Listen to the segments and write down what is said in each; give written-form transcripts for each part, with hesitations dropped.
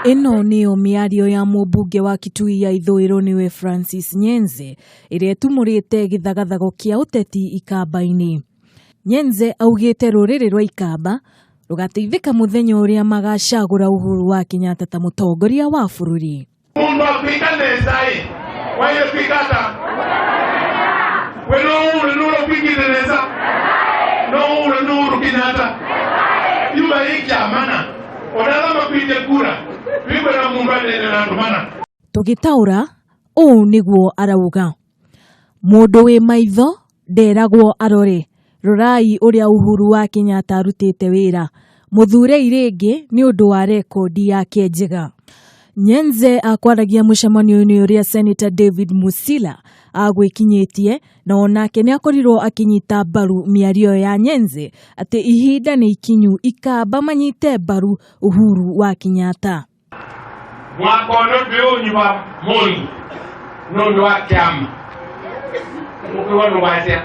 Ino niyo miario ya mũmbunge wa Kitui ya ithũĩro niwe Francis Nyenze ĩrĩa ĩtumũrĩte gĩthagathago kia Uteti ikamba-ini. Nyenze augĩte rũrĩrĩ rwa ikamba rũgateithĩka mũthenya ũrĩa magacagũra Uhuru wa Kenyatta ta mutongoria wa bururi. Tũgĩtaũra ũũ nĩguo arauga. Mũndũ wĩ maitho nderagwo arore. Rorai ũrĩa Uhuru wa Kenyatta arutĩte wĩra. Mũthure irĩngĩ nĩ ũndũ wa rekondi yake njega. Nyenze akwaragia mũcemanio-inĩ ũrĩa Senator David Musila agwĩkinyĩtie na onake nĩ akorirwo akinyita mbaru mĩario ya Nyenze atĩ ihinda nĩ ikinyu ikamba manyite mbaru Uhuru wa Kenyatta. Mwakono biunyiwa mungu nondo wa kiama mkiwano wasia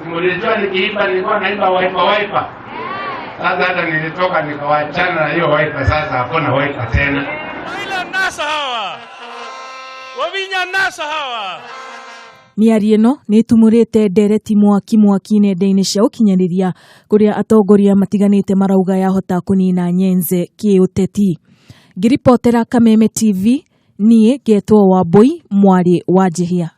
mlijua nikiimba nilikuwa naimba waipa sasa hata nilitoka nikawachana na hiyo waipa sasa hakuna waipa tena ila nasa hawa wavinya nasa hawa. Miario ĩno nĩ ĩtumũrĩte ndereti mwaki nenda-inĩ cia ũkinyanĩria kũrĩa atongoria matiganĩte marauga yahota kũnina Nyenze kĩ-ũteti. Ngiripotera Kameme TV, niĩ ngetwo Wambui Njihia.